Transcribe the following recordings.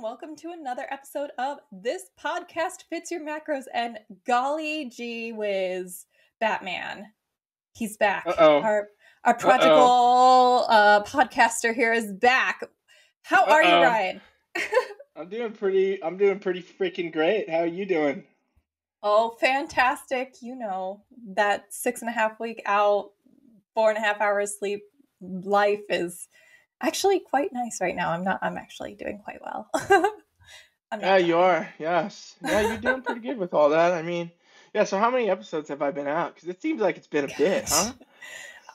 welcome to another episode of This Podcast Fits Your Macros. And golly gee whiz, Batman, he's back. Our prodigal podcaster here is back. How are you, Ryan? I'm doing pretty freaking great. How are you doing? Oh, fantastic. You know, that 6.5 week out, 4.5 hours sleep life is actually quite nice right now. I'm actually doing quite well. Yeah, you are. Yes. Yeah, you're doing pretty good with all that. I mean, yeah, so how many episodes have I been out? Because it seems like it's been a bit, huh?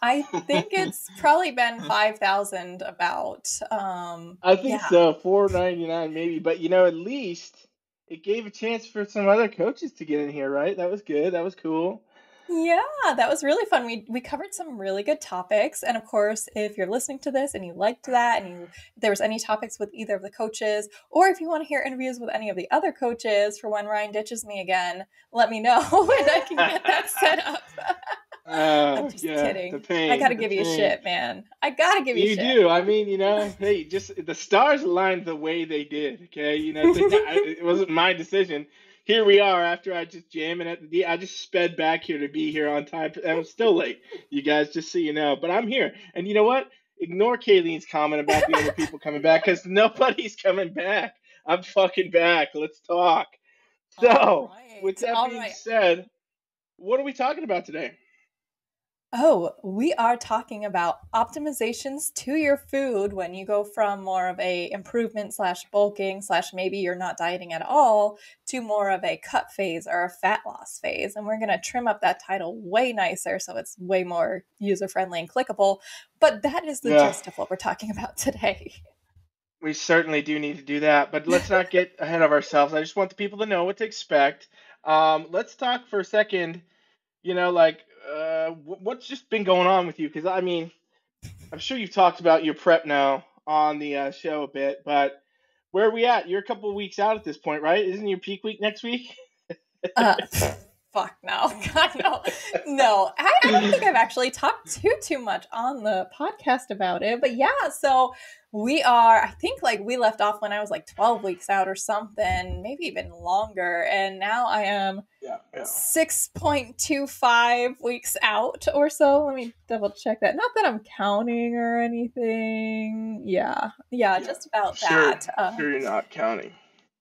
I think it's probably been 5,000 about. I think so, 499 maybe. But, at least it gave a chance for some other coaches to get in here, right? That was good. That was cool. Yeah, that was really fun. We covered some really good topics. And of course, if you're listening to this and you liked that and there was any topics with either of the coaches, or if you want to hear interviews with any of the other coaches for when Ryan ditches me again, let me know and I can get that set up. I'm just kidding. I got to give you shit, man. I got to give you shit. You do. I mean, hey, just the stars aligned the way they did, okay? It wasn't my decision. Here we are after I just jamming at I just sped back here to be here on time. I'm still late, you guys, just so you know. But I'm here. And you know what? Ignore CaiLEAN's comment about the other people coming back because nobody's coming back. I'm fucking back. Let's talk. So, with that being said, what are we talking about today? Oh, we are talking about optimizations to your food when you go from more of a improvement / bulking / maybe you're not dieting at all to more of a cut phase or a fat loss phase. And we're going to trim up that title way nicer so it's way more user-friendly and clickable. But that is the gist of what we're talking about today. We certainly do need to do that, but let's not get ahead of ourselves. I just want the people to know what to expect. Let's talk for a second, what's just been going on with you? Because, I mean, I'm sure you've talked about your prep now on the show a bit, but where are we at? You're a couple of weeks out at this point, right? Isn't your peak week next week? Fuck no. God, no. No, I don't think I've actually talked too much on the podcast about it. But yeah, so we are, I think we left off when I was 12 weeks out or something, maybe even longer. And now I am 6.25 weeks out or so. Let me double check that. Not that I'm counting or anything. Yeah, just about that. Sure you're not counting.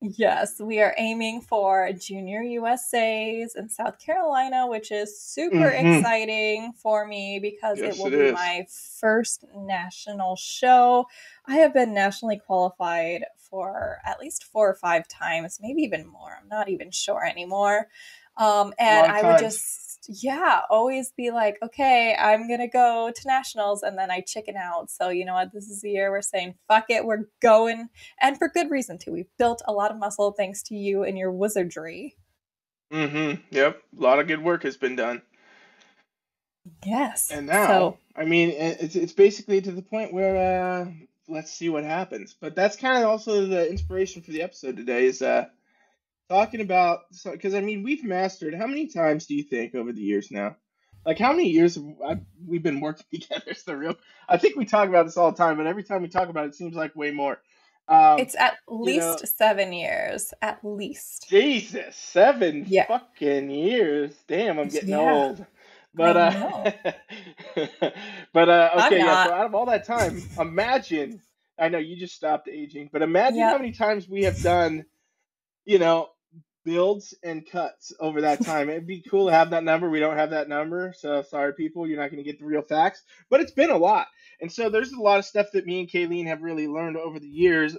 Yes, we are aiming for Junior USAs in South Carolina, which is super exciting for me because it will be my first national show. I have been nationally qualified for at least 4 or 5 times, maybe even more. I'm not even sure anymore. And I would just, always be like, okay, I'm going to go to nationals. And then I chicken out. So you know what? This is the year we're saying, fuck it. We're going. And for good reason too. We've built a lot of muscle thanks to you and your wizardry. Yep. A lot of good work has been done. Yes. And now, it's basically to the point where, let's see what happens. But that's kind of also the inspiration for the episode today is, talking about, because we've mastered, how many times do you think over the years now? How many years have we've been working together? I think we talk about this all the time, but every time we talk about it, it seems like way more. It's at least 7 years, at least. Jesus, 7 fucking years. Damn, I'm getting old. But, okay, so out of all that time, imagine, I know you just stopped aging, but imagine how many times we have done, builds and cuts over that time. It'd be cool to have that number. We don't have that number, so sorry, people. You're not going to get the real facts. But it's been a lot, and so there's a lot of stuff that me and CaiLEAN have really learned over the years.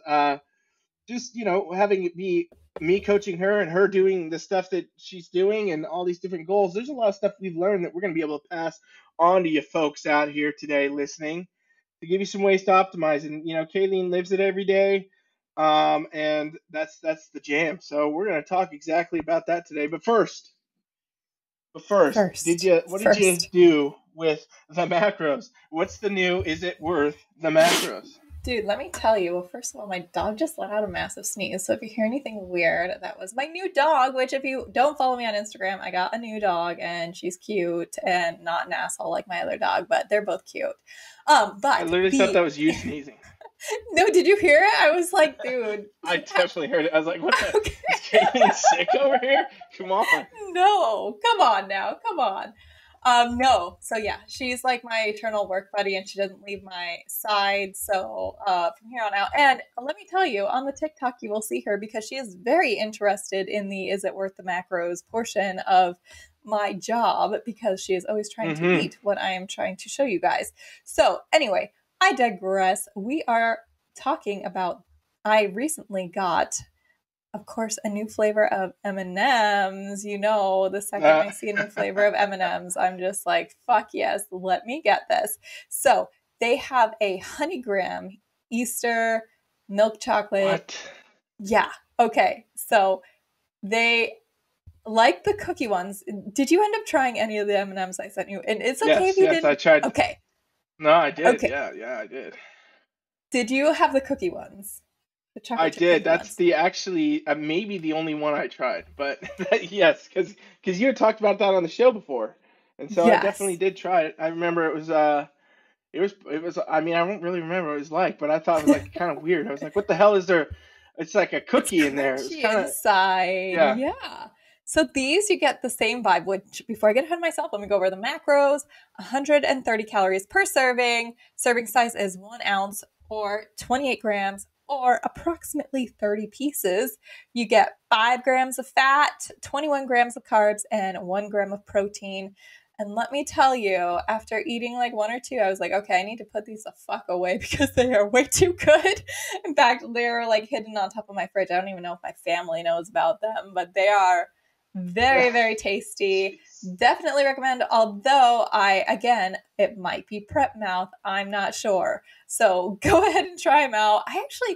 Just having it be me coaching her and her doing the stuff that she's doing and all these different goals. There's a lot of stuff we've learned that we're going to be able to pass on to you folks out here today listening to give you some ways to optimize. And CaiLEAN lives it every day. And that's the jam. So we're going to talk exactly about that today. But first, what did you do with the macros? What's the new? Is it worth the macros? Dude, let me tell you. Well, first of all, my dog just let out a massive sneeze. So if you hear anything weird, that was my new dog, which if you don't follow me on Instagram, I got a new dog and she's cute and not an asshole like my other dog, but they're both cute. But I literally thought that was you sneezing. No, did you hear it? I was like, dude. I definitely heard it. I was like, what the? Okay. Is CaiLEAN sick over here? Come on. No, come on now. Come on. No. So yeah, she's like my eternal work buddy and she doesn't leave my side. So from here on out, and let me tell you, on the TikTok you will see her because she is very interested in the is it worth the macros portion of my job because she is always trying to eat what I am trying to show you guys. So anyway, I digress. We are talking about I recently got, of course, a new flavor of M&Ms. You know, the second I see a new flavor of M&Ms, I'm just like, fuck yes, let me get this. So they have a honey graham Easter milk chocolate. What? Yeah. Okay. So they like the cookie ones. Did you end up trying any of the M&Ms I sent you? And it's okay if you didn't. I tried. Okay. No, I did. Okay. Yeah, I did. Did you have the cookie ones? The chocolate I chip did. cookie That's ones? the actually maybe the only one I tried, but yes, because you had talked about that on the show before, and so I definitely Yes. did try it. I remember it was. I mean, I don't really remember what it was like, but I thought it was like kind of weird. I was like, what the hell is there? It's like a It's cookie in there. It was crunchy kind of inside. yeah. Yeah. So these you get the same vibe, which before I get ahead of myself, let me go over the macros. 130 calories per serving. Serving size is 1 ounce or 28 grams or approximately 30 pieces. You get 5 grams of fat, 21 grams of carbs, and 1 gram of protein. And let me tell you, after eating like 1 or 2, I was like, okay, I need to put these the fuck away because they are way too good. In fact, they're like hidden on top of my fridge. I don't even know if my family knows about them, but they are very, very tasty. Jeez. Definitely recommend, although it might be prep mouth. I'm not sure. So go ahead and try them out. I actually,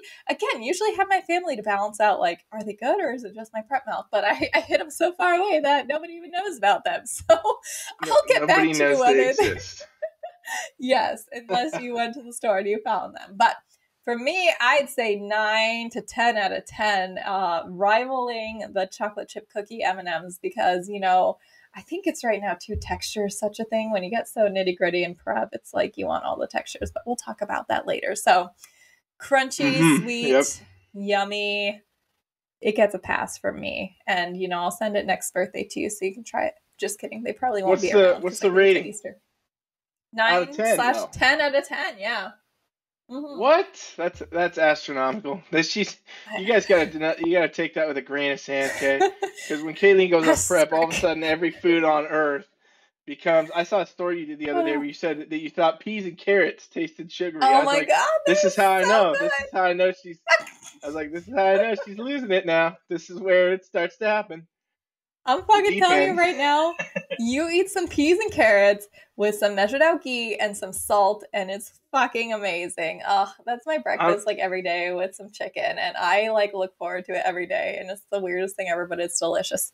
usually have my family to balance out, like, are they good or is it just my prep mouth? But I hid them so far away that nobody even knows about them. So I'll get back Nobody to you knows whether they exist. yes, unless you went to the store and you found them. But for me, I'd say 9 to 10 out of 10, rivaling the chocolate chip cookie M&Ms because, I think it's right now too, texture is such a thing. When you get so nitty gritty in prep, it's like you want all the textures, but we'll talk about that later. So crunchy, sweet, yummy. It gets a pass from me. And, I'll send it next birthday to you so you can try it. Just kidding. They probably won't be around What's because I the think it's rating? at Easter. Out of 10? No. 9/10 out of 10, yeah. Mm-hmm. What? That's astronomical. You guys gotta take that with a grain of sand, okay? Because when CaiLEAN goes up prep, all of a sudden every food on earth becomes. I saw a story you did the other day where you said that you thought peas and carrots tasted sugary. Oh I was my like, god, this is how I so know. This good. is how I know she's. I was like, this is how I know she's losing it now. This is where it starts to happen. I'm The fucking deep telling you end. right now, you eat some peas and carrots with some measured out ghee and some salt, and it's fucking amazing. Oh, that's my breakfast like every day with some chicken, and I like look forward to it every day, and it's the weirdest thing ever, but it's delicious.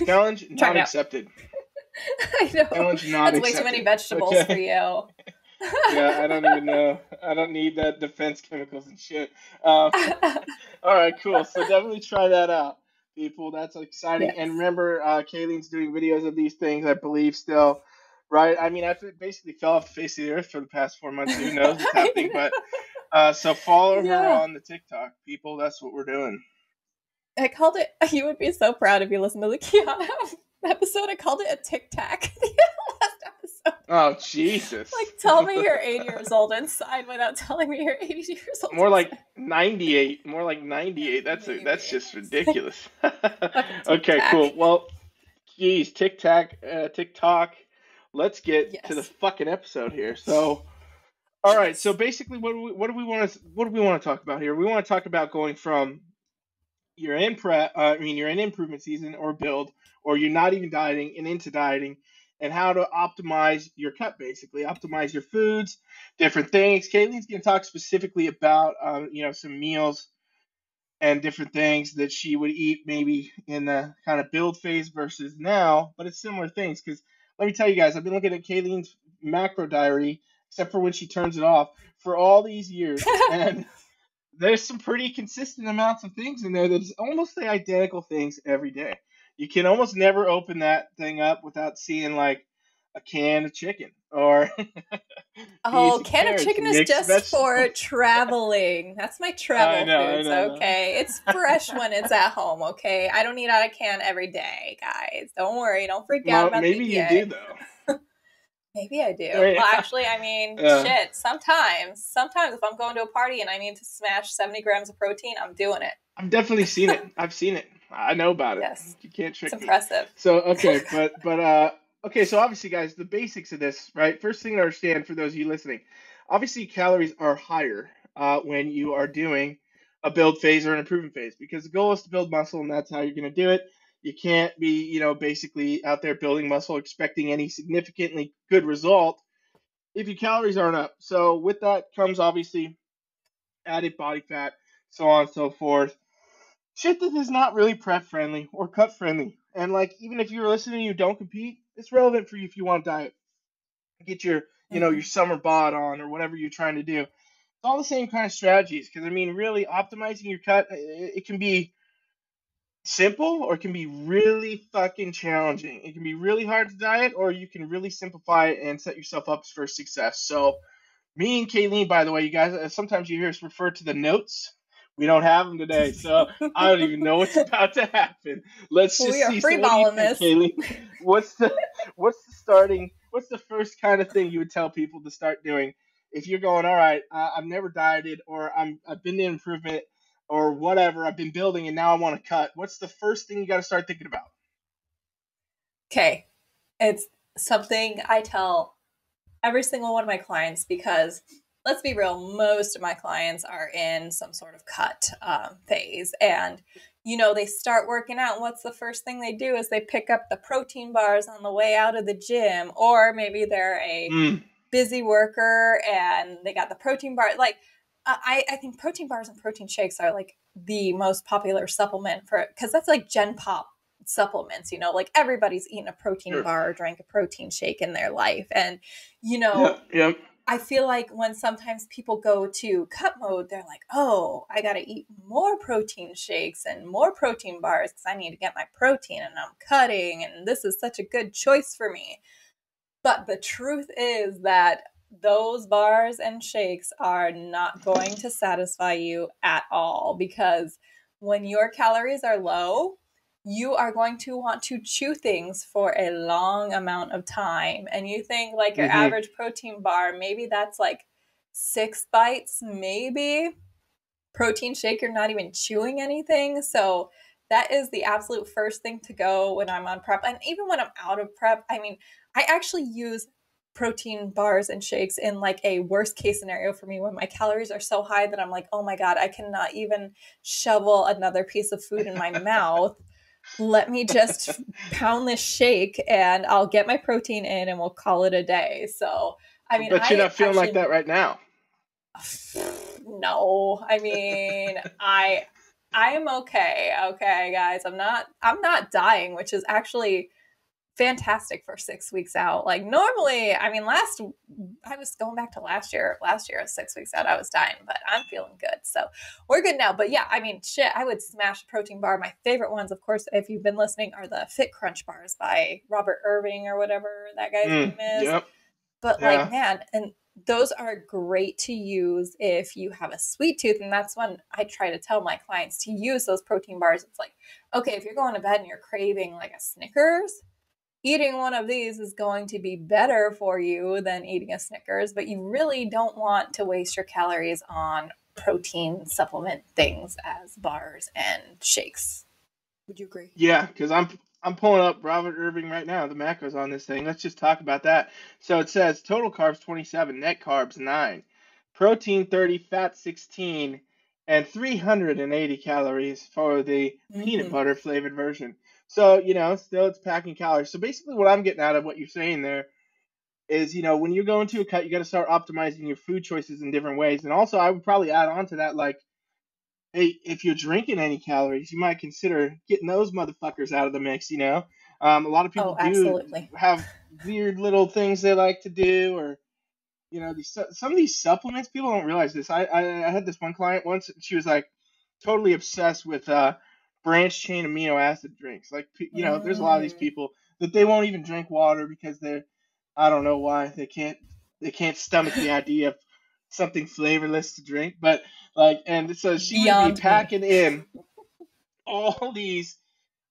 Challenge not accepted. I know. Challenge not That's accepted. way too many vegetables for you. Yeah, I don't even know. I don't need that defense chemicals and shit. All right, cool. So definitely try that out, people. That's exciting. Yes. And remember, CaiLEAN's doing videos of these things, I believe, still. Right? I mean, I basically fell off the face of the earth for the past 4 months. Who knows what's happening? But so follow her on the TikTok, people. That's what we're doing. I called it, you would be so proud if you listened to the Kiana episode. I called it a tic tac. Last episode. Oh, Jesus. Like, tell me you're 80 years old inside without telling me you're 80 years old. More like 98. More like 98. That's just ridiculous. Okay, cool. Well, geez, TikTok. Let's get to the fucking episode here. So, all right. So basically, what do we want to talk about here? We want to talk about going from you're in prep. You're in improvement season or build, or you're not even dieting and into dieting, and how to optimize your cut. Basically, optimize your foods, different things. CaiLEAN's going to talk specifically about some meals and different things that she would eat maybe in the kind of build phase versus now, but it's similar things because let me tell you guys, I've been looking at CaiLEAN's macro diary, except for when she turns it off, for all these years, and there's some pretty consistent amounts of things in there that's almost the identical things every day. You can almost never open that thing up without seeing like a can of chicken or Oh, peas and can of carrots, chicken is mixed just for vegetables. traveling. That's my I travel know, I foods, know, I know. okay? It's fresh when it's at home, okay? I don't eat out of can every day, guys. Don't worry. Don't freak out Well, about the maybe you EPA. do though. Maybe I do. Right? Well, actually, I mean, Yeah. shit, sometimes if I'm going to a party and I need to smash 70 grams of protein, I'm doing it. I've definitely seen it. I've seen it. I know about it. Yes. You can't It's trick me. impressive. So okay, but okay. So obviously, guys, the basics of this, right? First thing to understand for those of you listening, obviously calories are higher when you are doing a build phase or an improvement phase because the goal is to build muscle, and that's how you're going to do it. You can't be, basically out there building muscle expecting any significantly good result if your calories aren't up. So with that comes obviously added body fat, so on and so forth. Shit that is not really prep friendly or cut friendly. And like even if you're listening and you don't compete, it's relevant for you if you want to diet. Get your your Mm-hmm. summer bod on or whatever you're trying to do. It's all the same kind of strategies because I mean really optimizing your cut it can be simple or it can be really fucking challenging. It can be really hard to diet or you can really simplify it and set yourself up for success. So me and CaiLEAN, by the way, you guys, sometimes you hear us refer to the notes. We don't have them today, so I don't even know what's about to happen. Let's just We are see. So, what do you freeballing think, this. CaiLEAN? What's the first kind of thing you would tell people to start doing if you're going, all right, I've never dieted, or I've been in improvement, or whatever, I've been building, and now I want to cut. What's the first thing you got to start thinking about? Okay. It's something I tell every single one of my clients because let's be real, most of my clients are in some sort of cut phase. And, they start working out. And what's the first thing they do is they pick up the protein bars on the way out of the gym, or maybe they're a Mm. busy worker and they got the protein bar. Like, I think protein bars and protein shakes are like the most popular supplement for, because that's like Gen Pop supplements, like everybody's eaten a protein Sure. bar or drank a protein shake in their life. And, you know, Yep. Yep. I feel like when sometimes people go to cut mode, they're like, oh, I got to eat more protein shakes and more protein bars because I need to get my protein and I'm cutting. And this is such a good choice for me. But the truth is that those bars and shakes are not going to satisfy you at all because when your calories are low, you are going to want to chew things for a long amount of time. And you think like your Mm-hmm. average protein bar, maybe that's like 6 bites, maybe. Protein shake, you're not even chewing anything. So that is the absolute first thing to go when I'm on prep. And even when I'm out of prep, I mean, I actually use protein bars and shakes in like a worst case scenario for me when my calories are so high that I'm like, oh my God, I cannot even shovel another piece of food in my mouth. Let me just pound this shake and I'll get my protein in and we'll call it a day. So, I I mean, bet you're I not feeling like actually that right now. no. I mean, I am okay. Okay, guys. I'm not dying, which is actually fantastic for 6 weeks out. Like normally, I mean, I was going back to last year. Last year, 6 weeks out, I was dying, but I'm feeling good. So we're good now. But yeah, I mean, shit, I would smash a protein bar. My favorite ones, of course, if you've been listening, are the Fit Crunch bars by Robert Irving or whatever that guy's name is. Yep. But like, Yeah. man, and those are great to use if you have a sweet tooth. And that's when I try to tell my clients to use those protein bars. It's like, okay, if you're going to bed and you're craving like a Snickers, eating one of these is going to be better for you than eating a Snickers, but you really don't want to waste your calories on protein supplement things as bars and shakes. Would you agree? Yeah, because I'm pulling up Robert Irving right now. The macros on this thing. Let's just talk about that. So it says total carbs 27, net carbs 9, protein 30, fat 16, and 380 calories for the peanut Mm-hmm. butter flavored version. So still it's packing calories. So basically, what I'm getting out of what you're saying there is, when you go into a cut, you got to start optimizing your food choices in different ways. And also, I would probably add on to that, like, hey, if you're drinking any calories, you might consider getting those motherfuckers out of the mix. A lot of people Oh, do absolutely. have weird little things they like to do, or some of these supplements. People don't realize this. I had this one client once. She was like totally obsessed with branch chain amino acid drinks. Like there's a lot of these Mm. people that they won't even drink water because I don't know why they can't stomach the idea of something flavorless to drink. But like, and so she would be Beyond me. packing in all these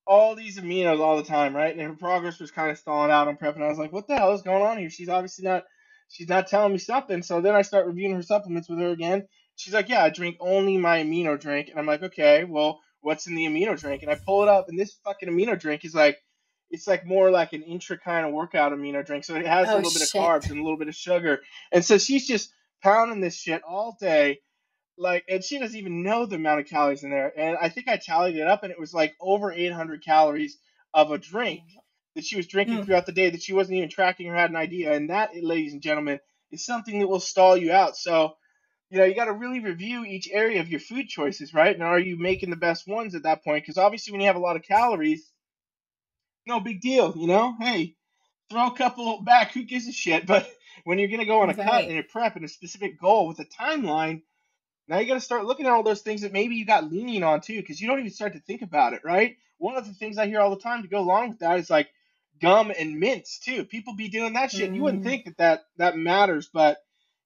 all these aminos all the time, right? And her progress was kind of stalling out on prep, and I was like, "What the hell is going on here? She's not telling me something." So then I start reviewing her supplements with her again. She's like, "Yeah, I drink only my amino drink," and I'm like, "Okay, well, what's in the amino drink?" And I pull it up, and this fucking amino drink is like, it's like more like an intra kind of workout amino drink, so it has a Oh little bit of shit. carbs and a little bit of sugar, and so she's just pounding this shit all day, like, and she doesn't even know the amount of calories in there. And I think I tallied it up, and it was like over 800 calories of a drink that she was drinking Mm. throughout the day that she wasn't even tracking or had an idea. And that, ladies and gentlemen, is something that will stall you out. So, you got to really review each area of your food choices, right? And are you making the best ones at that point? Because obviously, when you have a lot of calories, no big deal, Hey, throw a couple back. Who gives a shit? But when you're going to go on a cut Right. and a prep and a specific goal with a timeline, now you got to start looking at all those things that maybe you got leaning on too, because you don't even start to think about it, right? One of the things I hear all the time to go along with that is like gum and mints too. People be doing that shit. You wouldn't Mm. think that matters, but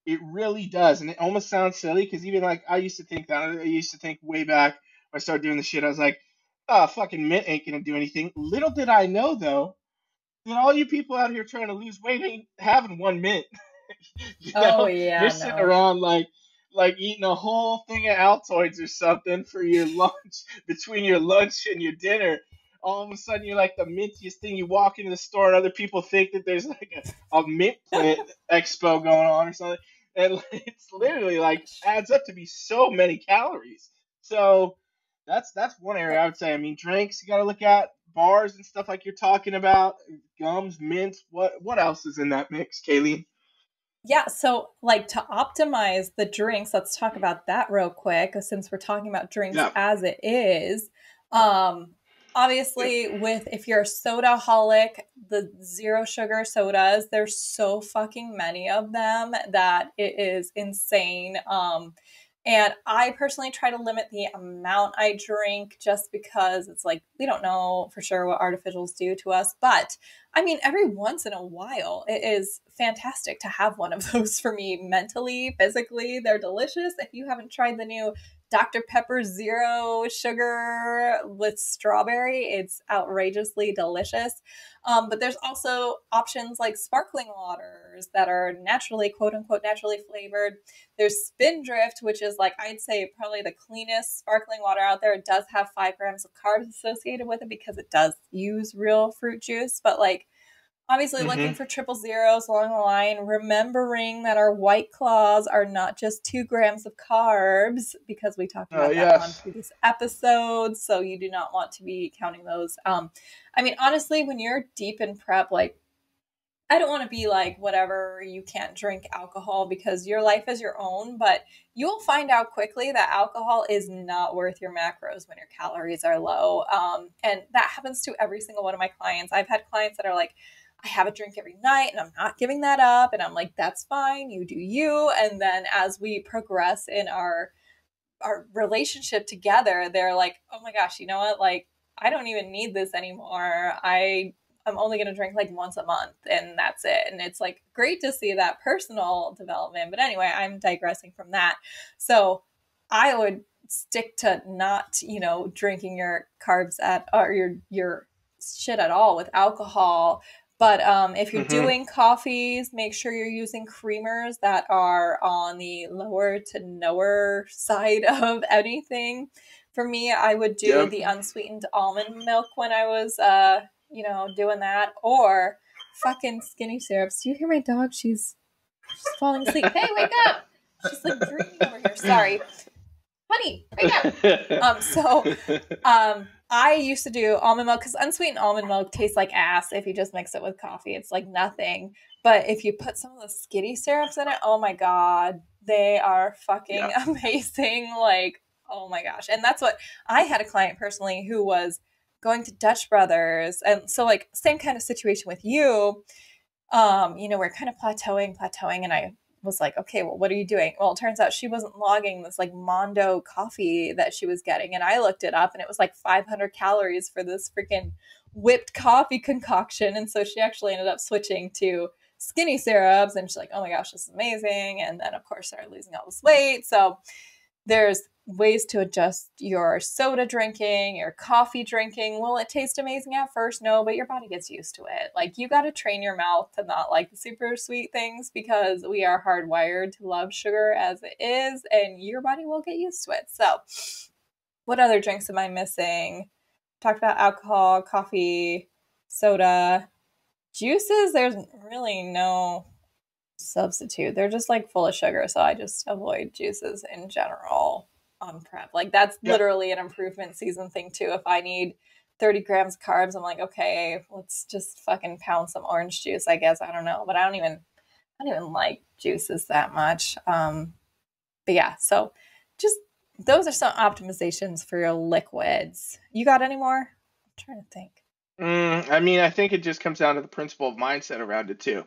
it really does, and it almost sounds silly because even like I used to think that. I used to think way back when I started doing the shit. I was like, oh, fucking mint ain't gonna do anything. Little did I know though that all you people out here trying to lose weight ain't having one mint. Oh You're yeah, sitting no. around like eating a whole thing of Altoids or something for your lunch between your lunch and your dinner. All of a sudden, you're like the mintiest thing. You walk into the store, and other people think that there's like a mint plant expo going on or something, and it's Oh my literally like gosh. adds up to be so many calories. So that's one area I would say. I mean, drinks you got to look at, bars and stuff like you're talking about, gums, mints. What else is in that mix, Kaylee? Yeah, so like to optimize the drinks, let's talk about that real quick since we're talking about drinks Yeah, as it is. Um yeah. Obviously with if you're a soda holic, the zero sugar sodas, there's so fucking many of them that it is insane. And I personally try to limit the amount I drink just because it's like we don't know for sure what artificials do to us, but I mean, every once in a while, it is fantastic to have one of those for me mentally, physically. They're delicious. If you haven't tried the new Dr. Pepper Zero Sugar with strawberry, it's outrageously delicious. But there's also options like sparkling waters that are naturally, quote unquote, naturally flavored. There's Spindrift, which is like, I'd say probably the cleanest sparkling water out there. It does have 5 grams of carbs associated with it because it does use real fruit juice. But like, obviously looking Mm-hmm. for triple zeros along the line, remembering that our white claws are not just 2 grams of carbs because we talked about that on Yes. previous episodes. So you do not want to be counting those. I mean, honestly, when you're deep in prep, like I don't want to be like, whatever, you can't drink alcohol because your life is your own, but you'll find out quickly that alcohol is not worth your macros when your calories are low. And that happens to every single one of my clients. I've had clients that are like, I have a drink every night and I'm not giving that up. And I'm like, that's fine. You do you. And then as we progress in our relationship together, they're like, oh my gosh, you know what? Like, I don't even need this anymore. I'm only going to drink like once a month and that's it. And it's like great to see that personal development. But anyway, I'm digressing from that. So I would stick to not, drinking your carbs at or your shit at all with alcohol. But if you're Mm-hmm. doing coffees, make sure you're using creamers that are on the lower to noer side of anything. For me, I would do Yep. the unsweetened almond milk when I was, doing that, or fucking skinny syrups. Do you hear my dog? She's falling asleep. Hey, wake up! She's like dreaming over here. Sorry, honey, wake up. I used to do almond milk because unsweetened almond milk tastes like ass if you just mix it with coffee. It's like nothing. But if you put some of the skinny syrups in it, oh my god, they are fucking Yeah. amazing. Like, oh my gosh. And that's what I had a client personally who was going to Dutch Brothers. And so like same kind of situation with you. We're kind of plateauing, and I was like, okay, well, what are you doing? Well, it turns out she wasn't logging this like Mondo coffee that she was getting. And I looked it up and it was like 500 calories for this freaking whipped coffee concoction. And so she actually ended up switching to skinny syrups, and she's like, oh my gosh, this is amazing. And then of course started losing all this weight. So there's ways to adjust your soda drinking, your coffee drinking. Will it taste amazing at first? No, but your body gets used to it. Like, you got to train your mouth to not like the super sweet things, because we are hardwired to love sugar as it is, and your body will get used to it. So what other drinks am I missing? Talked about alcohol, coffee, soda, juices. There's really no substitute. They're just like full of sugar, so I just avoid juices in general on prep. Like, that's literally an improvement season thing too. If I need 30 grams of carbs, I'm like, okay, let's just fucking pound some orange juice, I guess. I don't know, but I don't even like juices that much. But yeah, so just those are some optimizations for your liquids. You got any more? I'm trying to think. I mean, I think it just comes down to the principle of mindset around it too.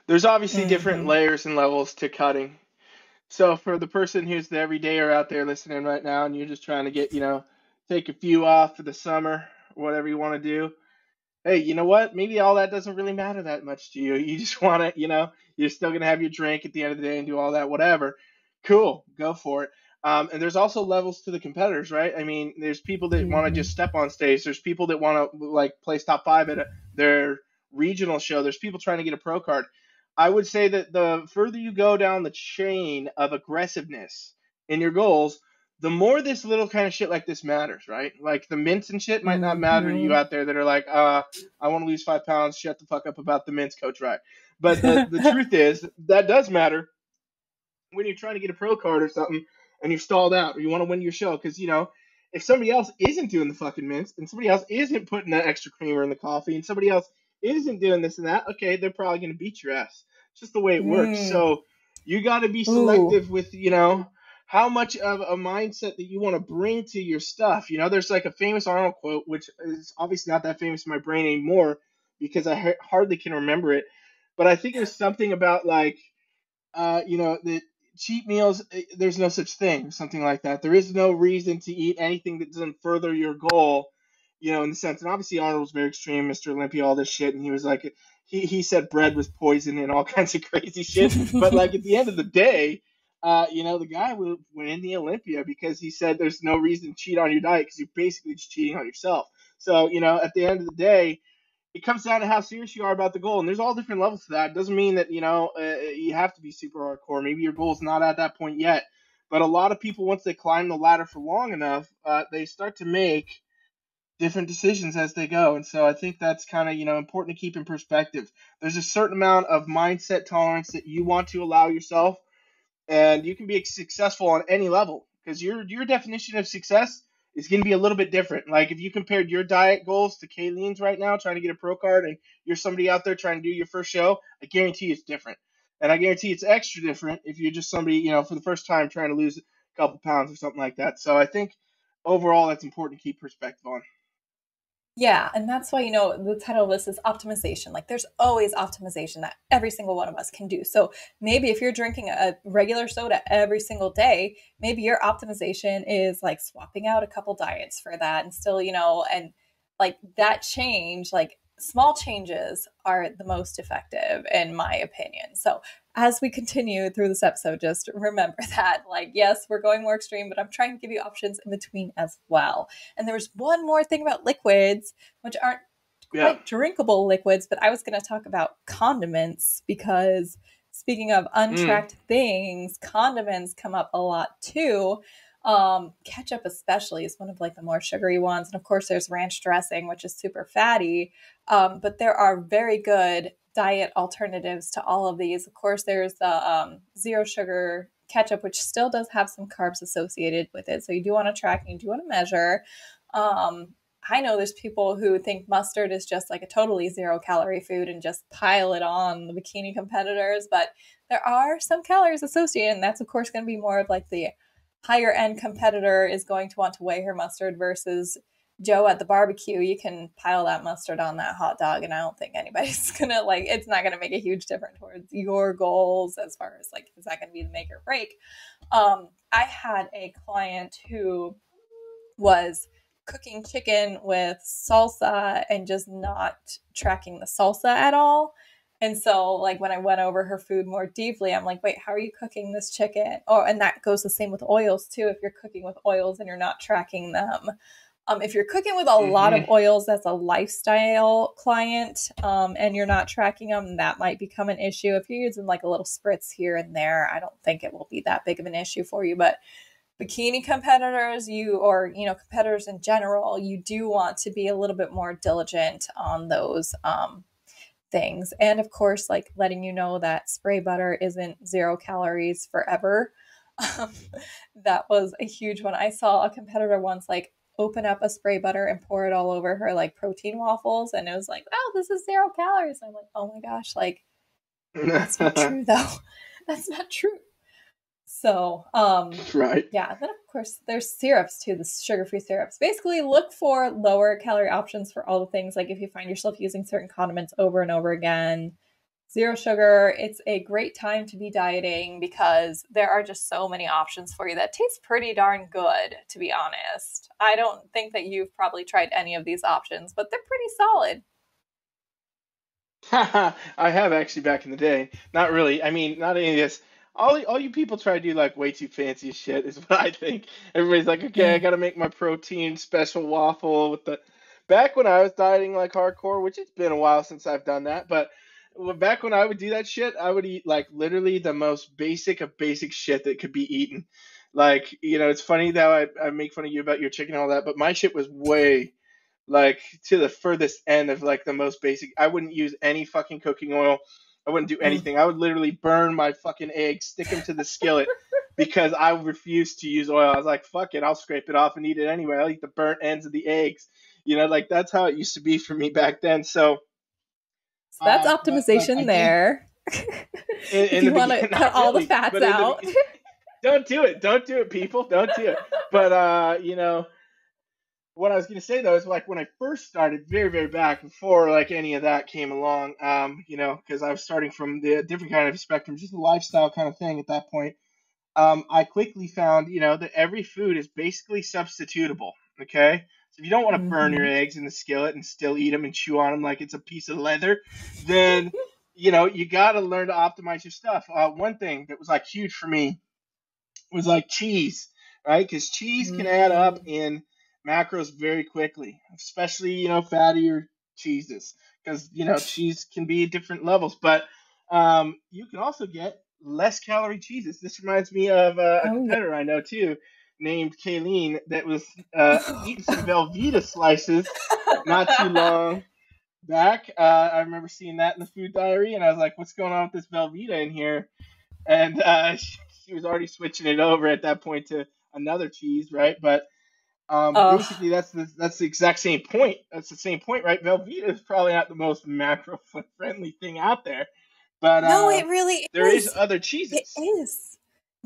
There's obviously different layers and levels to cutting. So for the person who's the everydayer out there listening right now, and you're just trying to get, take a few off for the summer, whatever you want to do, hey, you know what? Maybe all that doesn't really matter that much to you. You just want to, you're still going to have your drink at the end of the day and do all that, whatever. Cool, go for it. And there's also levels to the competitors, right? I mean, there's people that want to just step on stage. There's people that want to like place top 5 at their regional show. There's people trying to get a pro card. I would say that the further you go down the chain of aggressiveness in your goals, the more this little kind of shit like this matters, right? Like the mints and shit might not matter to you out there that are like, I want to lose 5 pounds. Shut the fuck up about the mints, Coach Rye. But the truth is that does matter when you're trying to get a pro card or something and you're stalled out or you want to win your show. Because, if somebody else isn't doing the fucking mints and somebody else isn't putting that extra creamer in the coffee and somebody else isn't doing this and that, okay, they're probably going to beat your ass. It's just the way it works. So you got to be selective with, how much of a mindset that you want to bring to your stuff. There's like a famous Arnold quote, which is obviously not that famous in my brain anymore because I hardly can remember it. But I think it was something about like, the cheat meals, there's no such thing, something like that. There is no reason to eat anything that doesn't further your goal, in the sense. And obviously Arnold was very extreme, Mr. Olympia, all this shit. And he was like, he said bread was poison and all kinds of crazy shit. But like at the end of the day, the guy would win the Olympia because he said there's no reason to cheat on your diet because you're basically just cheating on yourself. So, at the end of the day, it comes down to how serious you are about the goal. And there's all different levels to that. It doesn't mean that, you have to be super hardcore. Maybe your goal is not at that point yet. But a lot of people, once they climb the ladder for long enough, they start to make different decisions as they go. And so I think that's kind of, important to keep in perspective. There's a certain amount of mindset tolerance that you want to allow yourself. And you can be successful on any level because your definition of success is going to be a little bit different. Like if you compared your diet goals to CaiLEAN's right now, trying to get a pro card, and you're somebody out there trying to do your first show, I guarantee it's different. And I guarantee it's extra different if you're just somebody, for the first time trying to lose a couple pounds or something like that. So I think overall that's important to keep perspective on. Yeah, and that's why, the title of this is optimization. Like, there's always optimization that every single one of us can do. So maybe if you're drinking a regular soda every single day, maybe your optimization is like swapping out a couple diets for that and still, and like that change, like small changes are the most effective in my opinion. So as we continue through this episode, just remember that, like, yes, we're going more extreme, but I'm trying to give you options in between as well. And there was one more thing about liquids, which aren't quite drinkable liquids, but I was going to talk about condiments because speaking of untracked things, condiments come up a lot too. Ketchup especially is one of like the more sugary ones. And of course there's ranch dressing, which is super fatty. But there are very good diet alternatives to all of these. Of course, there's the zero sugar ketchup, which still does have some carbs associated with it. So you do want to track and you do want to measure. I know there's people who think mustard is just like a totally zero calorie food and just pile it on the bikini competitors, but there are some calories associated. And that's of course going to be more of like the higher end competitor is going to want to weigh her mustard versus Joe at the barbecue. You can pile that mustard on that hot dog, and I don't think anybody's gonna it's not gonna make a huge difference towards your goals as far as like, is that gonna be the make or break? I had a client who was cooking chicken with salsa and just not tracking the salsa at all. And so, like, when I went over her food more deeply, I'm like, wait, how are you cooking this chicken? Oh, and that goes the same with oils too. If you're cooking with oils and you're not tracking them, if you're cooking with a lot of oils, that's a lifestyle client, and you're not tracking them, that might become an issue. If you're using like a little spritz here and there, I don't think it will be that big of an issue for you. But bikini competitors, competitors in general, you do want to be a little bit more diligent on those things. And of course, like letting you know that spray butter isn't 0 calories forever. That was a huge one. I saw a competitor once like open up a spray butter and pour it all over her like protein waffles, and it was like, oh, this is 0 calories. I'm like, oh my gosh, like that's not true though. That's not true. So, right. Yeah. Then of course there's syrups too, the sugar-free syrups. Basically look for lower calorie options for all the things. Like if you find yourself using certain condiments over and over again, 0 sugar, it's a great time to be dieting because there are just so many options for you that taste pretty darn good, to be honest. I don't think that you've probably tried any of these options, but they're pretty solid. I have actually back in the day. Not really. I mean, not any of this. All you people try to do like way too fancy shit is what I think. Everybody's like, okay, I gotta make my protein special waffle with the. Back when I was dieting like hardcore, which it's been a while since I've done that, but back when I would do that shit, I would eat like literally the most basic of basic shit that could be eaten. Like, it's funny that I make fun of you about your chicken and all that, but my shit was way like to the furthest end of like the most basic. I wouldn't use any fucking cooking oil. I wouldn't do anything. I would literally burn my fucking eggs, stick them to the skillet because I refused to use oil. I was like, fuck it, I'll scrape it off and eat it anyway. I'll eat the burnt ends of the eggs. Like that's how it used to be for me back then. So that's but optimization there. If you want to cut all the fats out. Don't do it, people. Don't do it. But what I was going to say though is like when I first started, very very back before like any of that came along, because I was starting from the different kind of spectrum, just a lifestyle kind of thing at that point. I quickly found, that every food is basically substitutable. Okay, so if you don't want to burn your eggs in the skillet and still eat them and chew on them like it's a piece of leather, then you got to learn to optimize your stuff. One thing that was like huge for me was like cheese, right? Because cheese can add up in macros very quickly, especially fattier cheeses, because cheese can be different levels. But you can also get less calorie cheeses. This reminds me of a competitor I know too, named CaiLEAN, that was eating some Velveeta slices not too long back. I remember seeing that in the food diary, and I was like, "What's going on with this Velveeta in here?" And she was already switching it over at that point to another cheese, right? But basically, that's the exact same point. That's the same point, right? Velveeta is probably not the most macro friendly thing out there, but no, it really there is other cheeses. It is.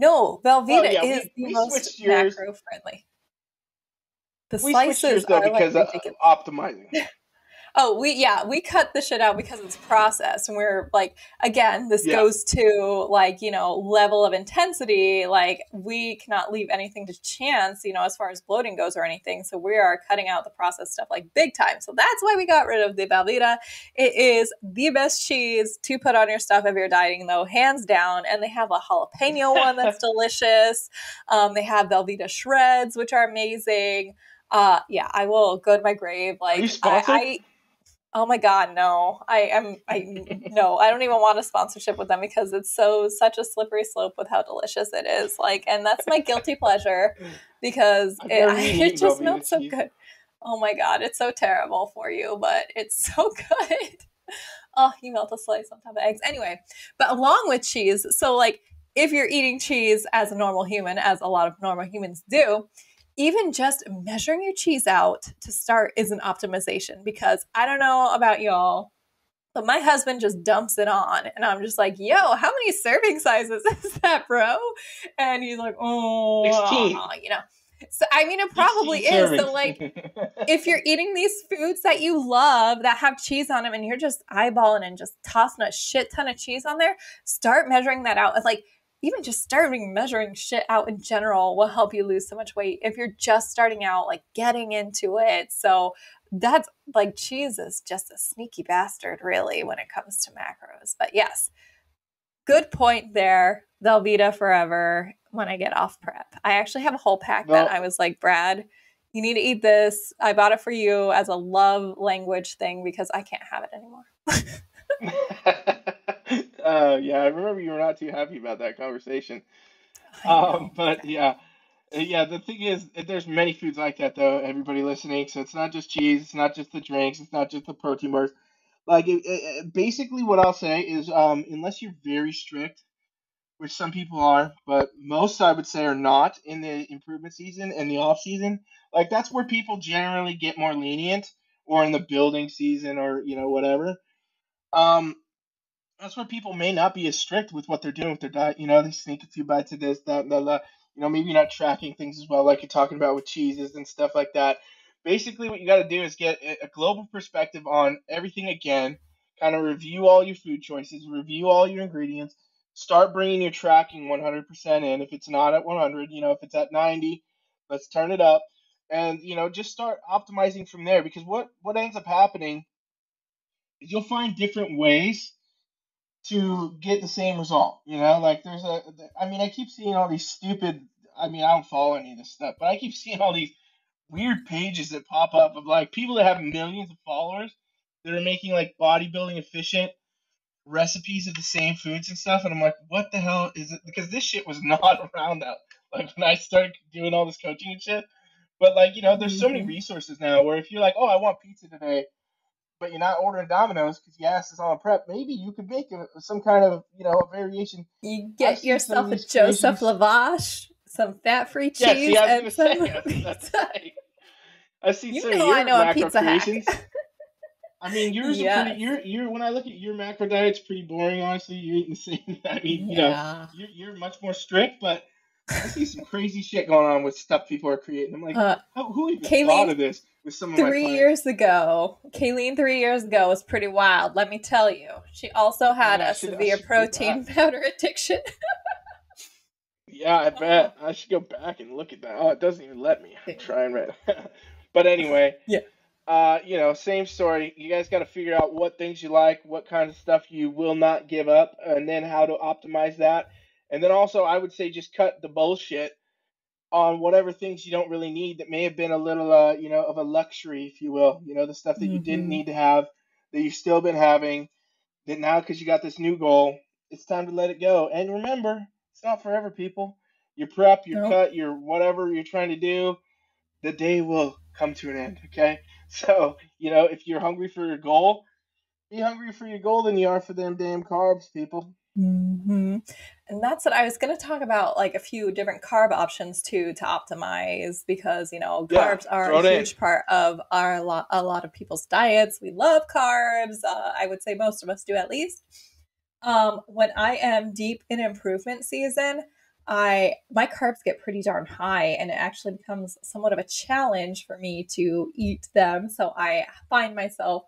No, Velveeta is the most macro friendly. The slices though, are because like ridiculous. Optimizing. Oh, we cut the shit out because it's processed, and we're like, again, this goes to like, level of intensity. Like we cannot leave anything to chance, as far as bloating goes or anything. So we are cutting out the processed stuff like big time. So that's why we got rid of the Velveeta. It is the best cheese to put on your stuff if you're dieting, though, hands down. And they have a jalapeno one that's delicious. They have Velveeta shreds, which are amazing. I will go to my grave. Like, are you sponsored? Oh my God, no. No, I don't even want a sponsorship with them because it's such a slippery slope with how delicious it is. Like, and that's my guilty pleasure because it just smells so good. Oh my God, it's so terrible for you, but it's so good. Oh, you melt a slice on top of eggs. Anyway, but along with cheese, so like if you're eating cheese as a normal human, as a lot of normal humans do, even just measuring your cheese out to start is an optimization, because I don't know about y'all, but my husband just dumps it on and I'm just like, yo, how many serving sizes is that, bro? And he's like, 16. So I mean, it probably is. So like, if you're eating these foods that you love that have cheese on them and you're just eyeballing and just tossing a shit ton of cheese on there, start measuring that out. It's like, even just starting measuring shit out in general will help you lose so much weight if you're just starting out, like getting into it. So that's like, cheese is just a sneaky bastard, really, when it comes to macros. But yes, good point there. Velveeta forever when I get off prep. I actually have a whole pack that I was like, Brad, you need to eat this. I bought it for you as a love language thing because I can't have it anymore. Yeah, I remember you were not too happy about that conversation. I know. But yeah, yeah. The thing is, there's many foods like that though. Everybody listening, so it's not just cheese, it's not just the drinks, it's not just the protein bars. Like basically, what I'll say is, unless you're very strict, which some people are, but most I would say are not in the improvement season and the off season. Like that's where people generally get more lenient, or in the building season, or whatever. Um, that's where people may not be as strict with what they're doing with their diet. They sneak a few bites of this, that, blah, blah. Maybe not tracking things as well, like you're talking about with cheeses and stuff like that. Basically, what you got to do is get a global perspective on everything again, kind of review all your food choices, review all your ingredients, start bringing your tracking 100% in. If it's not at 100, if it's at 90, let's turn it up. And, just start optimizing from there, because what ends up happening is you'll find different ways to get the same result. Like I mean, I keep seeing all these stupid. I mean, I don't follow any of this stuff, but I keep seeing all these weird pages that pop up of like people that have millions of followers that are making like bodybuilding efficient recipes of the same foods and stuff, and I'm like, what the hell is it? Because this shit was not around out like when I started doing all this coaching and shit. But like, there's so many resources now where if you're like, oh, I want pizza today, but you're not ordering Domino's because your ass is on prep, maybe you could make some kind of a variation. You I've get seen some of yourself a these Joseph crazy. Lavash, some fat-free Yeah, see, cheese, I was and gonna say, some I was about to pizza. say, I've seen You some of know I your know a macro pizza hack. creations. I mean, yours are pretty. Yes. You're when I look at your macro diet's pretty boring. Honestly, you're eating the same. I mean, Yeah. you're much more strict, but I see some crazy shit going on with stuff people are creating. I'm like, who even thought CaiLEAN of this with some of my three clients? years ago, CaiLEAN 3 years ago was pretty wild, let me tell you. She also had Yeah, a I severe should go protein back. powder addiction. Yeah, I Oh. bet. I should go back and look at that. Oh, it doesn't even let me. I'm trying right. But anyway, Yeah. same story. You guys got to figure out what things you like, what kind of stuff you will not give up, and then how to optimize that. And then also, I would say just cut the bullshit on whatever things you don't really need that may have been a little, of a luxury, if you will. The stuff that you didn't Mm-hmm. need to have, that you've still been having, that now because you got this new goal, it's time to let it go. And remember, it's not forever, people. Your prep, your Nope. cut, your whatever you're trying to do, the day will come to an end. Okay, so if you're hungry for your goal, be hungry for your goal than you are for them damn carbs, people. Mm-hmm. And that's what I was going to talk about, like a few different carb options too to optimize, because Yeah, carbs are a throw it in. huge part of a lot of people's diets. We love carbs. I would say most of us do, at least. When I am deep in improvement season, my carbs get pretty darn high, and it actually becomes somewhat of a challenge for me to eat them. So I find myself,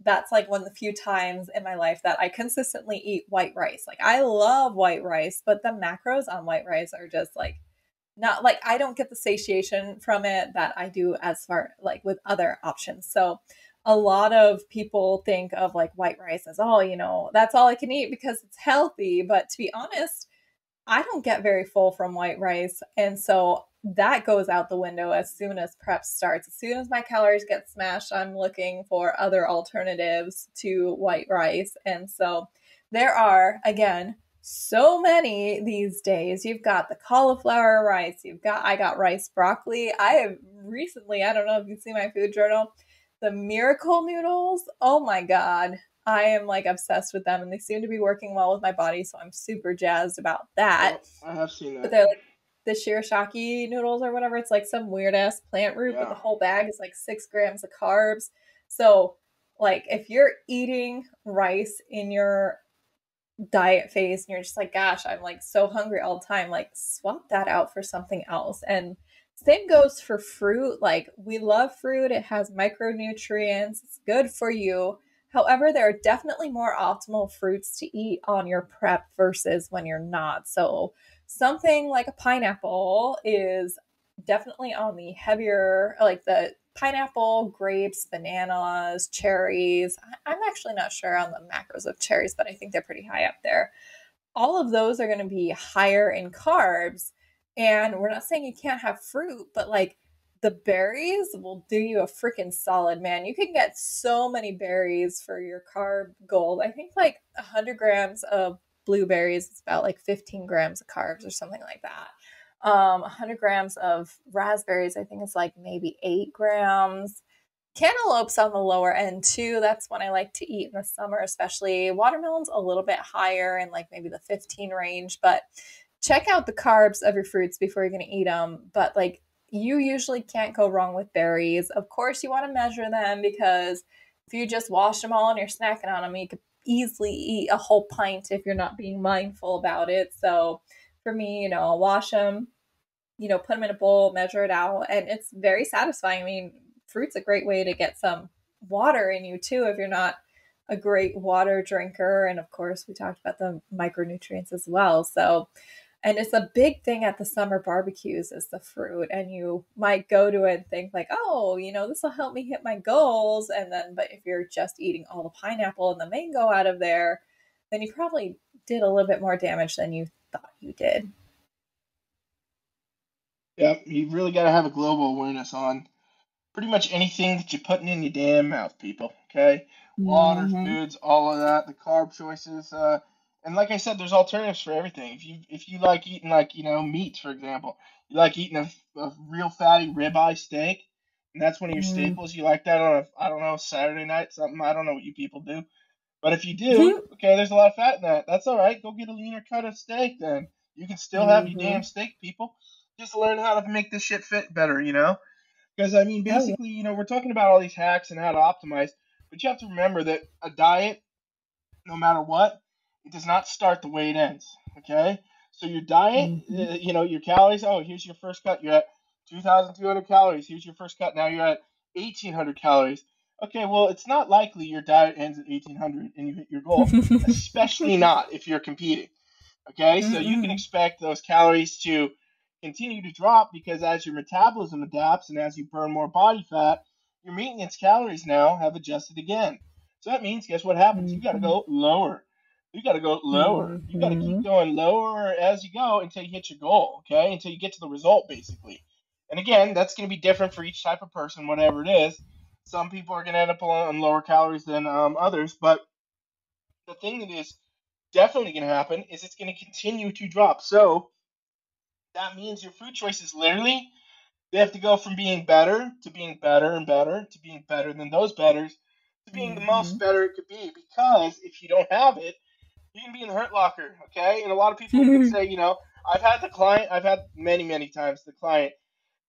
that's like one of the few times in my life that I consistently eat white rice. Like, I love white rice, but the macros on white rice are just like, not like, I don't get the satiation from it that I do as far like with other options. So a lot of people think of like white rice as, oh, that's all I can eat because it's healthy. But to be honest, I don't get very full from white rice. And so that goes out the window as soon as prep starts. As soon as my calories get smashed, I'm looking for other alternatives to white rice. And so there are, again, so many these days. You've got the cauliflower rice. I got rice broccoli. I have recently, I don't know if you see my food journal, the miracle noodles. Oh my God. I am like obsessed with them, and they seem to be working well with my body, so I'm super jazzed about that. Yep, I have seen But that. they're like the shirashaki noodles or whatever. It's like some weird ass plant root, but the Yeah. whole bag is like 6 grams of carbs. So, like, if you're eating rice in your diet phase and you're just like, gosh, I'm like so hungry all the time, like, swap that out for something else. And same goes for fruit. Like, we love fruit, it has micronutrients, it's good for you. However, there are definitely more optimal fruits to eat on your prep versus when you're not. So, something like a pineapple is definitely on the heavier, like the pineapple, grapes, bananas, cherries. I'm actually not sure on the macros of cherries, but I think they're pretty high up there. All of those are going to be higher in carbs. And we're not saying you can't have fruit, but like the berries will do you a freaking solid, man. You can get so many berries for your carb goal. I think like 100 grams of blueberries is about like 15 grams of carbs or something like that. 100 grams of raspberries, I think it's like maybe 8 grams. Cantaloupe's on the lower end too. That's one I like to eat in the summer, especially. Watermelon's a little bit higher in like maybe the 15 range, but check out the carbs of your fruits before you're going to eat them. But like you usually can't go wrong with berries. Of course, you want to measure them because if you just wash them all and you're snacking on them, you could easily eat a whole pint if you're not being mindful about it. So for me, I'll wash them, put them in a bowl, measure it out, and it's very satisfying. I mean, fruit's a great way to get some water in you too if you're not a great water drinker. And of course, we talked about the micronutrients as well. So, and it's a big thing at the summer barbecues is the fruit. And you might go to it and think like, oh, this will help me hit my goals. And then, but if you're just eating all the pineapple and the mango out of there, then you probably did a little bit more damage than you thought you did. Yep, you really got to have a global awareness on pretty much anything that you're putting in your damn mouth, people. Okay, water, Mm-hmm. foods, all of that, the carb choices, and like I said, there's alternatives for everything. If you like eating like meat, for example, you like eating a real fatty ribeye steak, and that's one of your staples. You like that on a I don't know Saturday night something. I don't know what you people do, but if you do, Mm-hmm. okay, there's a lot of fat in that. That's all right. Go get a leaner cut of steak then. You can still have your damn Mm-hmm. steak, people. Just learn how to make this shit fit better. Because I mean, Oh yeah. basically, we're talking about all these hacks and how to optimize, but you have to remember that a diet, no matter what, it does not start the way it ends. Okay, so your diet, Mm-hmm. your calories. Oh, here's your first cut. You're at 2,200 calories. Here's your first cut. Now you're at 1,800 calories. Okay, well, it's not likely your diet ends at 1,800 and you hit your goal, especially not if you're competing. Okay, so you can Mm-mm. expect those calories to continue to drop because as your metabolism adapts and as you burn more body fat, your maintenance calories now have adjusted again. So that means, guess what happens? You got to Mm-hmm. go lower. You got to go lower. You got to keep Mm-hmm. going lower as you go until you hit your goal, okay? Until you get to the result, basically. And again, that's going to be different for each type of person, whatever it is. Some people are going to end up on lower calories than others, but the thing that is definitely going to happen is it's going to continue to drop. So that means your food choices literally they have to go from being better to being better and better to being better than those betters to being the most Mm-hmm. better it could be. Because if you don't have it, you can be in the hurt locker. Okay, and a lot of people could say, I've had many times the client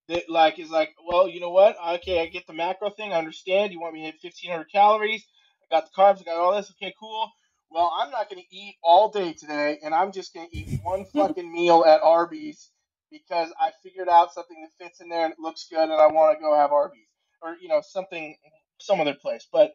that like is like, well, you know what? Okay, I get the macro thing. I understand. You want me to hit 1,500 calories. I got the carbs. I got all this. Okay, cool. Well, I'm not going to eat all day today, and I'm just going to eat one fucking meal at Arby's because I figured out something that fits in there and it looks good, and I want to go have Arby's or something some other place. But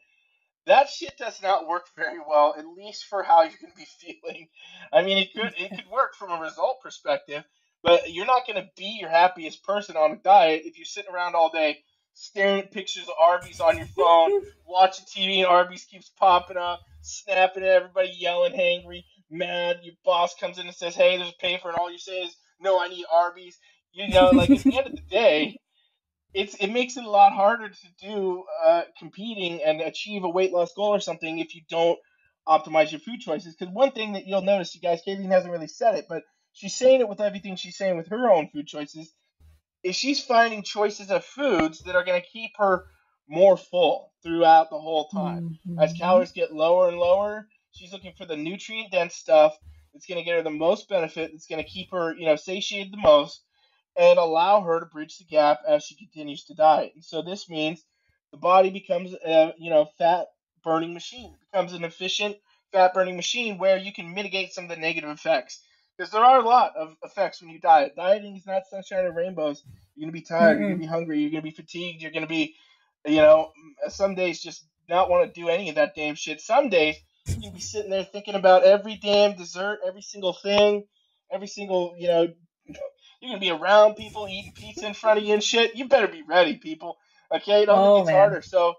that shit does not work very well, at least for how you're going to be feeling. I mean, it could work from a result perspective, but you're not going to be your happiest person on a diet if you're sitting around all day staring at pictures of Arby's on your phone, watching TV, and Arby's keeps popping up, snapping at everybody, yelling, hangry, mad. Your boss comes in and says, "Hey, there's a paper," and all you say is, "No, I need Arby's." Like at the end of the day, it makes it a lot harder to do competing and achieve a weight loss goal or something if you don't optimize your food choices. Because one thing that you'll notice, you guys, CaiLEAN hasn't really said it, but she's saying it with everything she's saying with her own food choices, is she's finding choices of foods that are going to keep her more full throughout the whole time. As Mm-hmm. calories get lower and lower, she's looking for the nutrient dense stuff that's going to get her the most benefit, that's going to keep her, satiated the most, and allow her to bridge the gap as she continues to diet. And so this means the body becomes a, fat burning machine. It becomes an efficient fat burning machine where you can mitigate some of the negative effects. Because there are a lot of effects when you diet. Dieting is not sunshine and rainbows. You're gonna be tired. You're gonna Mm-mm. be hungry. You're gonna be fatigued. You're gonna be, you know, some days just not want to do any of that damn shit. Some days you can be sitting there thinking about every damn dessert, every single thing, every single, you're gonna be around people eating pizza in front of you and shit. You better be ready, people. Okay, it only Oh gets man. harder. So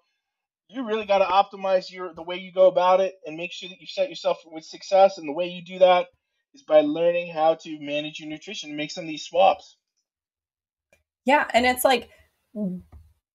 you really got to optimize the way you go about it and make sure that you set yourself with success. And the way you do that is by learning how to manage your nutrition and make some of these swaps. Yeah, and it's like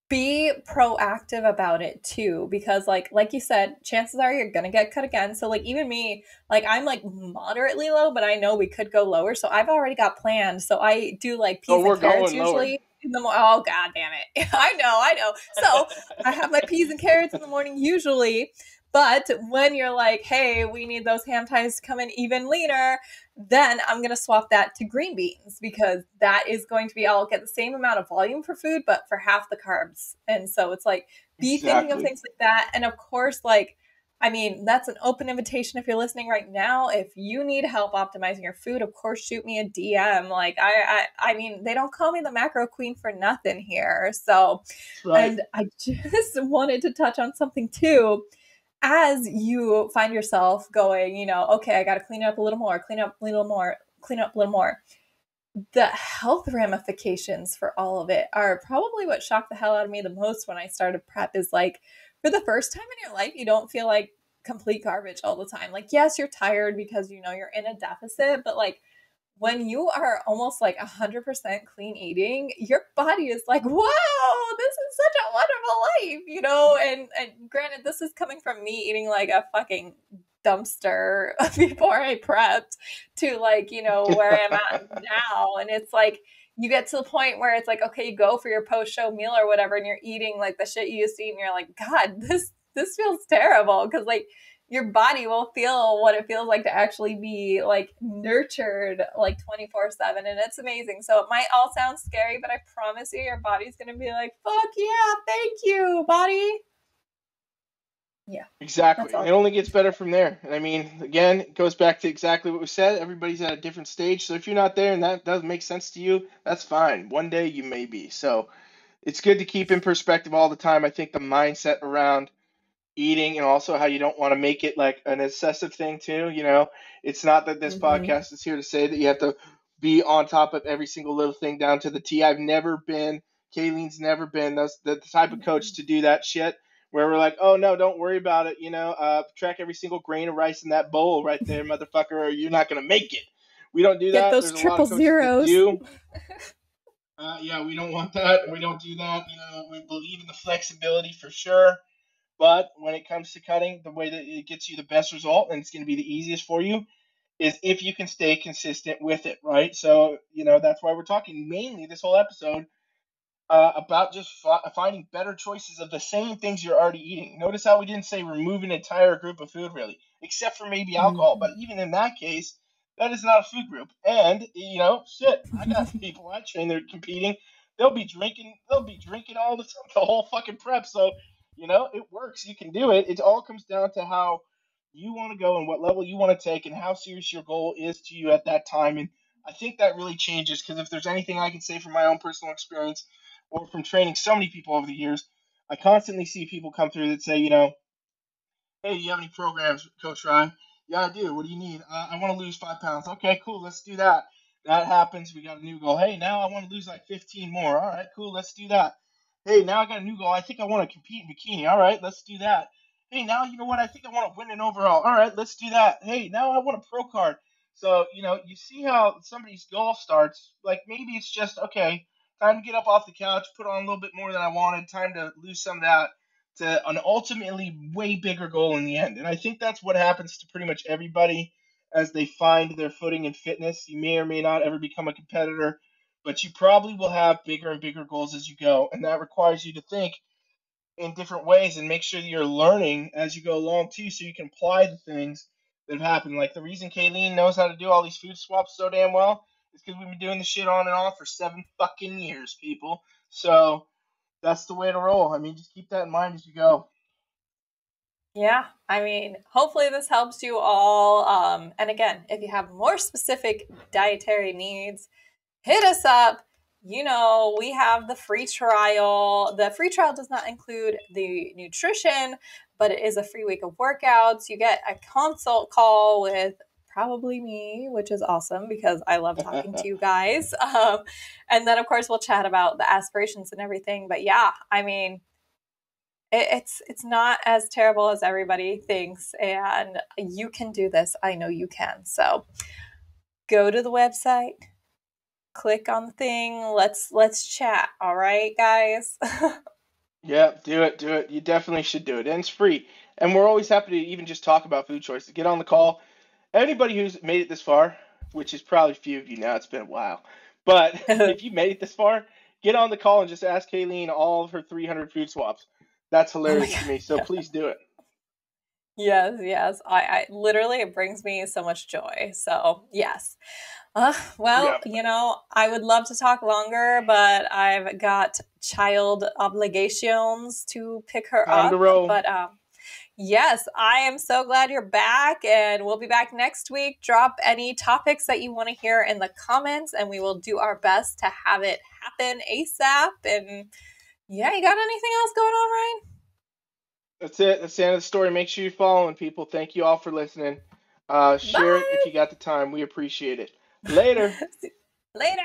be proactive about it too, because like you said, chances are you're gonna get cut again. So like even me, like I'm like moderately low, but I know we could go lower. So I've already got planned. So I do like Oh, peas and we're carrots going lower. usually in the morning. Oh god damn it. I know. So I have my peas and carrots in the morning usually. But when you're like, hey, we need those ham ties to come in even leaner, then I'm going to swap that to green beans because that is going to be, I'll get the same amount of volume for food, but for half the carbs. And so it's like, be thinking of Exactly. things like that. And of course, like, I mean, that's an open invitation if you're listening right now. If you need help optimizing your food, of course, shoot me a DM. Like, I mean, they don't call me the macro queen for nothing here. So, That's right. and I just wanted to touch on something too as you find yourself going, okay, I got to clean it up a little more, clean up a little more, clean up a little more. The health ramifications for all of it are probably what shocked the hell out of me the most when I started prep is like, for the first time in your life, you don't feel like complete garbage all the time. Like, yes, you're tired because, you're in a deficit, but like, when you are almost like 100% clean eating, your body is like, whoa, this is such a wonderful life. And granted, this is coming from me eating like a fucking dumpster before I prepped to like, where I'm at now. And it's like, you get to the point where it's like, okay, you go for your post show meal or whatever, and you're eating like the shit you used to eat, and you're like, God, this feels terrible. Cause like your body will feel what it feels like to actually be like nurtured like 24/7, and it's amazing. So it might all sound scary, but I promise you your body's going to be like, fuck yeah, thank you, body. Yeah, that's Exactly. all. It only gets better from there. And I mean, again, it goes back to exactly what we said. Everybody's at a different stage. So if you're not there and that doesn't make sense to you, that's fine. One day you may be. So it's good to keep in perspective all the time. I think the mindset around eating and also how you don't want to make it like an excessive thing too. It's not that this Mm-hmm. podcast is here to say that you have to be on top of every single little thing down to the T. I've never been, KaiLEAN's never been the type of coach to do that shit where we're like, oh no, don't worry about it. Track every single grain of rice in that bowl right there, motherfucker, or you're not gonna make it. We don't do Get that. those There's a lot triple of coaches that zeros. do. Yeah, we don't want that. We don't do that. We believe in the flexibility for sure. But when it comes to cutting, the way that it gets you the best result and it's going to be the easiest for you is if you can stay consistent with it, right? So, that's why we're talking mainly this whole episode about just finding better choices of the same things you're already eating. Notice how we didn't say remove an entire group of food, really, except for maybe alcohol. But even in that case, that is not a food group. And shit, I got people I train that are competing. They'll be drinking all the whole fucking prep. So it works. You can do it. It all comes down to how you want to go and what level you want to take and how serious your goal is to you at that time. And I think that really changes because if there's anything I can say from my own personal experience or from training so many people over the years, I constantly see people come through that say, hey, do you have any programs, Coach Ryan? Yeah, I do. What do you need? I want to lose 5 pounds. Okay, cool. Let's do that. That happens. We got a new goal. Hey, now I want to lose like 15 more. All right, cool. Let's do that. Hey, now I got a new goal. I think I want to compete in bikini. All right, let's do that. Hey, now you know what? I think I want to win an overall. All right, let's do that. Hey, now I want a pro card. So, you see how somebody's goal starts. Like maybe it's just, okay, time to get up off the couch, put on a little bit more than I wanted, time to lose some of that to an ultimately way bigger goal in the end. And I think that's what happens to pretty much everybody as they find their footing in fitness. You may or may not ever become a competitor, but you probably will have bigger and bigger goals as you go. And that requires you to think in different ways and make sure that you're learning as you go along too, so you can apply the things that have happened. Like the reason CaiLEAN knows how to do all these food swaps so damn well is because we've been doing this shit on and off for 7 fucking years, people. So that's the way to roll. I mean, just keep that in mind as you go. Yeah, I mean, hopefully this helps you all. And again, if you have more specific dietary needs, hit us up. we have the free trial. The free trial does not include the nutrition, but it is a free week of workouts. You get a consult call with probably me, which is awesome because I love talking to you guys. And then, of course, we'll chat about the aspirations and everything. But yeah, I mean, it's not as terrible as everybody thinks, and you can do this. I know you can. So go to the website, click on the thing. Let's chat. All right, guys. Yeah, do it. You definitely should do it. And it's free. And we're always happy to even just talk about food choices. Get on the call. Anybody who's made it this far, which is probably few of you now, it's been a while. But if you made it this far, get on the call and just ask CaiLEAN all of her 300 food swaps. That's Oh my hilarious to me. So god. please do it. Yes, yes. I literally, it brings me so much joy. So yes. Well, Yeah. I would love to talk longer, but I've got child obligations to pick her Time to up. roll. But yes, I am so glad you're back, and we'll be back next week. Drop any topics that you want to hear in the comments, and we will do our best to have it happen ASAP. And yeah, you got anything else going on, Ryan? That's it. That's the end of the story. Make sure you're following people. Thank you all for listening. Share it if Bye. you got the time. We appreciate it. Later. Later.